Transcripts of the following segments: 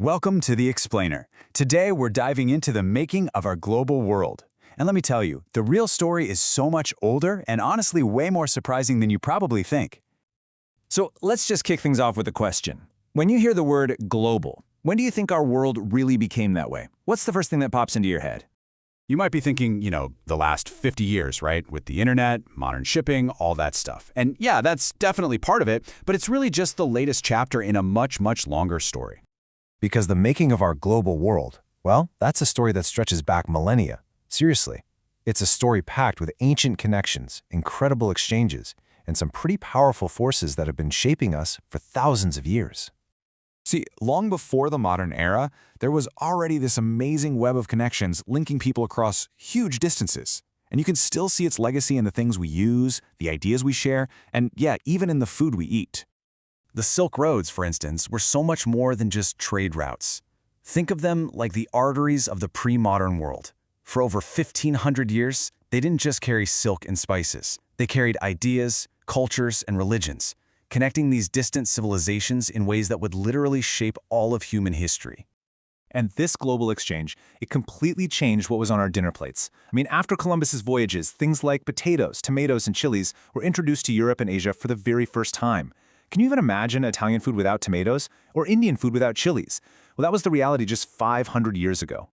Welcome to The Explainer. Today we're diving into the making of our global world. And let me tell you, the real story is so much older and honestly way more surprising than you probably think. So let's just kick things off with a question. When you hear the word global, when do you think our world really became that way? What's the first thing that pops into your head? You might be thinking, the last 50 years, right? With the internet, modern shipping, all that stuff. And yeah, that's definitely part of it, but it's really just the latest chapter in a much, much longer story. Because the making of our global world, well, that's a story that stretches back millennia. Seriously, it's a story packed with ancient connections, incredible exchanges, and some pretty powerful forces that have been shaping us for thousands of years. See, long before the modern era, there was already this amazing web of connections linking people across huge distances. And you can still see its legacy in the things we use, the ideas we share, and yeah, even in the food we eat. The Silk Roads, for instance, were so much more than just trade routes. Think of them like the arteries of the pre-modern world. For over 1,500 years, they didn't just carry silk and spices. They carried ideas, cultures, and religions, connecting these distant civilizations in ways that would literally shape all of human history. And this global exchange, it completely changed what was on our dinner plates. After Columbus's voyages, things like potatoes, tomatoes, and chilies were introduced to Europe and Asia for the very first time. Can you even imagine Italian food without tomatoes? Or Indian food without chilies? Well, that was the reality just 500 years ago.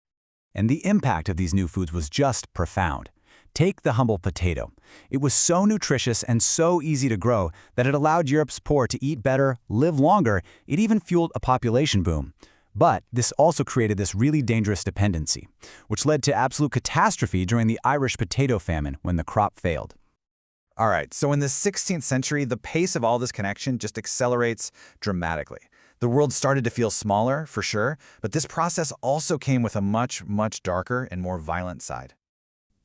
And the impact of these new foods was just profound. Take the humble potato. It was so nutritious and so easy to grow that it allowed Europe's poor to eat better, live longer. It even fueled a population boom. But this also created this really dangerous dependency, which led to absolute catastrophe during the Irish potato famine when the crop failed. All right, so in the 16th century, the pace of all this connection just accelerates dramatically. The world started to feel smaller, for sure, but this process also came with a much, much darker and more violent side.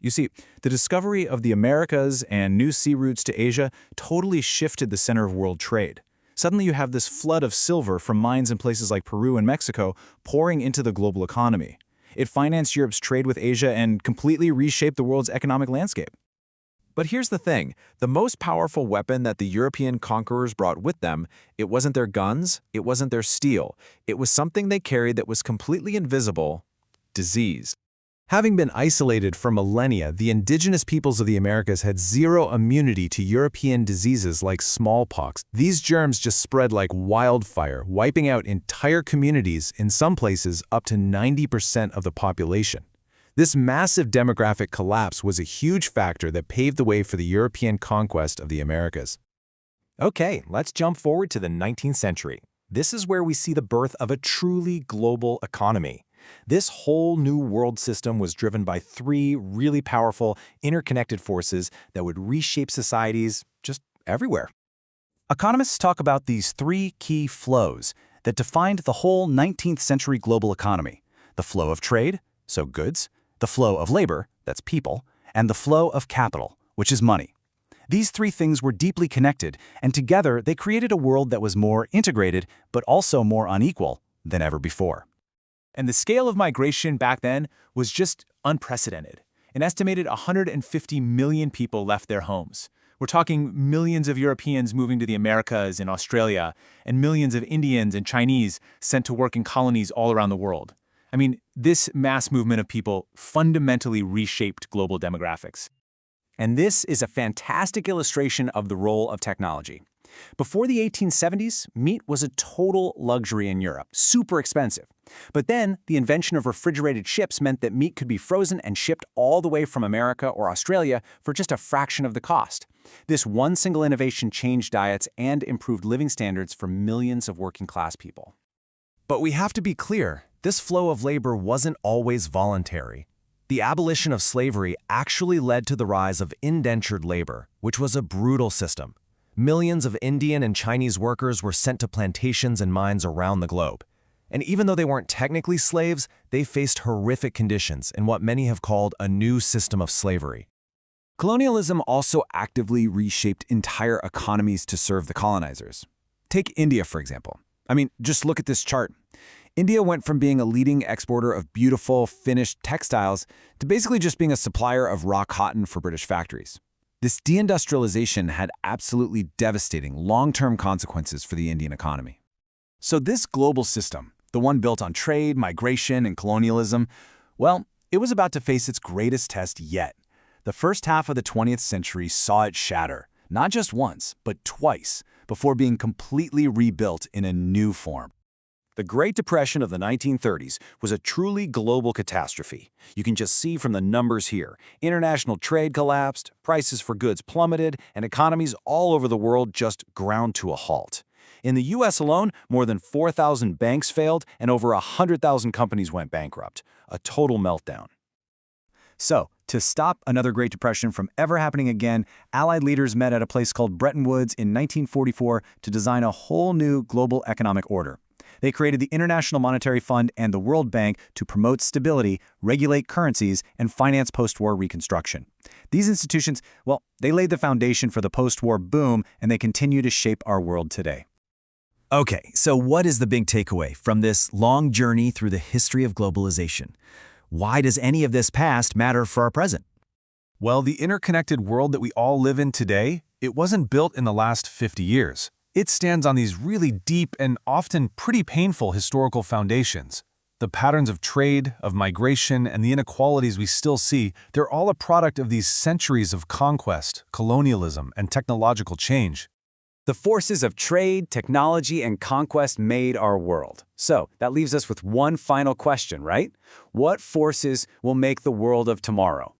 You see, the discovery of the Americas and new sea routes to Asia totally shifted the center of world trade. Suddenly you have this flood of silver from mines in places like Peru and Mexico pouring into the global economy. It financed Europe's trade with Asia and completely reshaped the world's economic landscape. But here's the thing, the most powerful weapon that the European conquerors brought with them, it wasn't their guns, it wasn't their steel. It was something they carried that was completely invisible: disease. Having been isolated for millennia, the indigenous peoples of the Americas had zero immunity to European diseases like smallpox. These germs just spread like wildfire, wiping out entire communities, in some places up to 90% of the population. This massive demographic collapse was a huge factor that paved the way for the European conquest of the Americas. Okay, let's jump forward to the 19th century. This is where we see the birth of a truly global economy. This whole new world system was driven by three really powerful, interconnected forces that would reshape societies just everywhere. Economists talk about these three key flows that defined the whole 19th century global economy: the flow of trade, so goods, the flow of labor, that's people, and the flow of capital, which is money. These three things were deeply connected, and together they created a world that was more integrated but also more unequal than ever before. And the scale of migration back then was just unprecedented. An estimated 150 million people left their homes. We're talking millions of Europeans moving to the Americas and Australia, and millions of Indians and Chinese sent to work in colonies all around the world. This mass movement of people fundamentally reshaped global demographics. And this is a fantastic illustration of the role of technology. Before the 1870s, meat was a total luxury in Europe, super expensive. But then, the invention of refrigerated ships meant that meat could be frozen and shipped all the way from America or Australia for just a fraction of the cost. This one single innovation changed diets and improved living standards for millions of working-class people. But we have to be clear, this flow of labor wasn't always voluntary. The abolition of slavery actually led to the rise of indentured labor, which was a brutal system. Millions of Indian and Chinese workers were sent to plantations and mines around the globe. And even though they weren't technically slaves, they faced horrific conditions in what many have called a new system of slavery. Colonialism also actively reshaped entire economies to serve the colonizers. Take India, for example. Just look at this chart. India went from being a leading exporter of beautiful, finished textiles to basically just being a supplier of raw cotton for British factories. This deindustrialization had absolutely devastating long-term consequences for the Indian economy. So this global system, the one built on trade, migration, and colonialism, well, it was about to face its greatest test yet. The first half of the 20th century saw it shatter, not just once, but twice, before being completely rebuilt in a new form. The Great Depression of the 1930s was a truly global catastrophe. You can just see from the numbers here. International trade collapsed, prices for goods plummeted, and economies all over the world just ground to a halt. In the U.S. alone, more than 4,000 banks failed and over 100,000 companies went bankrupt. A total meltdown. So, to stop another Great Depression from ever happening again, Allied leaders met at a place called Bretton Woods in 1944 to design a whole new global economic order. They created the International Monetary Fund and the World Bank to promote stability, regulate currencies, and finance post-war reconstruction. These institutions, well, they laid the foundation for the post-war boom, and they continue to shape our world today. Okay, so what is the big takeaway from this long journey through the history of globalization? Why does any of this past matter for our present? Well, the interconnected world that we all live in today, it wasn't built in the last 50 years. It stands on these really deep and often pretty painful historical foundations. The patterns of trade, of migration, and the inequalities we still see, they're all a product of these centuries of conquest, colonialism, and technological change. The forces of trade, technology, and conquest made our world. So, that leaves us with one final question, right? What forces will make the world of tomorrow?